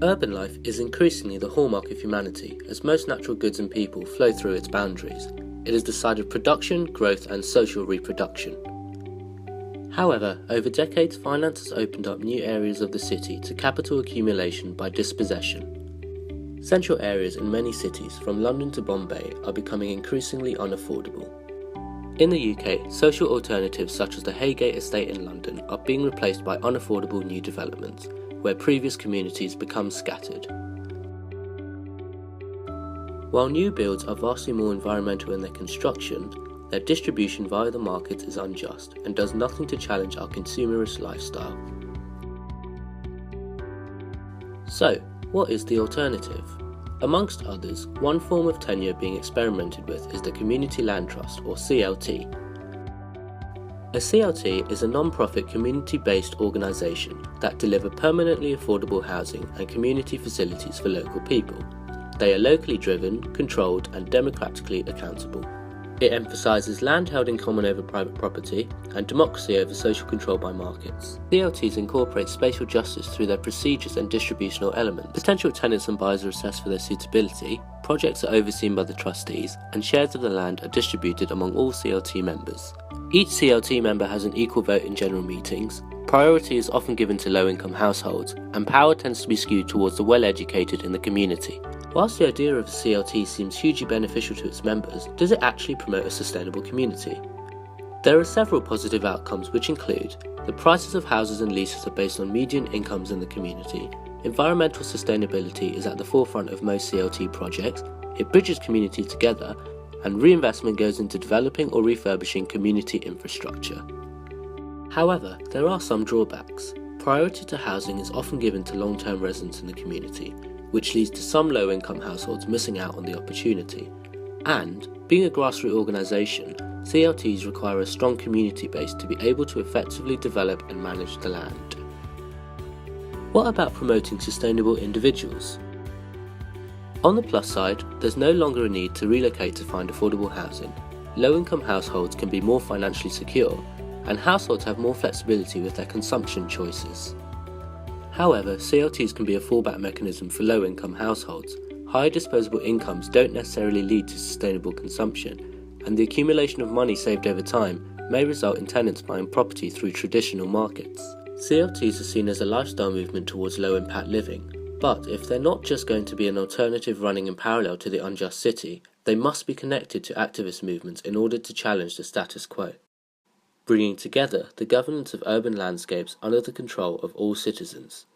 Urban life is increasingly the hallmark of humanity, as most natural goods and people flow through its boundaries. It is the site of production, growth and social reproduction. However, over decades finance has opened up new areas of the city to capital accumulation by dispossession. Central areas in many cities, from London to Bombay, are becoming increasingly unaffordable. In the UK, social alternatives such as the Haygate estate in London are being replaced by unaffordable new developments, where previous communities become scattered. While new builds are vastly more environmental in their construction, their distribution via the market is unjust and does nothing to challenge our consumerist lifestyle. So, what is the alternative? Amongst others, one form of tenure being experimented with is the Community Land Trust, or CLT. A CLT is a non-profit community-based organisation that deliver permanently affordable housing and community facilities for local people. They are locally driven, controlled and democratically accountable. It emphasises land held in common over private property and democracy over social control by markets. CLTs incorporate spatial justice through their procedures and distributional elements. Potential tenants and buyers are assessed for their suitability, projects are overseen by the trustees, and shares of the land are distributed among all CLT members. Each CLT member has an equal vote in general meetings, priority is often given to low-income households, and power tends to be skewed towards the well-educated in the community. Whilst the idea of a CLT seems hugely beneficial to its members, does it actually promote a sustainable community? There are several positive outcomes which include the prices of houses and leases are based on median incomes in the community, environmental sustainability is at the forefront of most CLT projects, it bridges community together, and reinvestment goes into developing or refurbishing community infrastructure. However, there are some drawbacks. Priority to housing is often given to long-term residents in the community, which leads to some low-income households missing out on the opportunity. And, being a grassroots organisation, CLTs require a strong community base to be able to effectively develop and manage the land. What about promoting sustainable individuals? On the plus side, there's no longer a need to relocate to find affordable housing. Low-income households can be more financially secure, and households have more flexibility with their consumption choices. However, CLTs can be a fallback mechanism for low-income households. High disposable incomes don't necessarily lead to sustainable consumption, and the accumulation of money saved over time may result in tenants buying property through traditional markets. CLTs are seen as a lifestyle movement towards low-impact living, but if they're not just going to be an alternative running in parallel to the unjust city, they must be connected to activist movements in order to challenge the status quo, bringing together the governance of urban landscapes under the control of all citizens.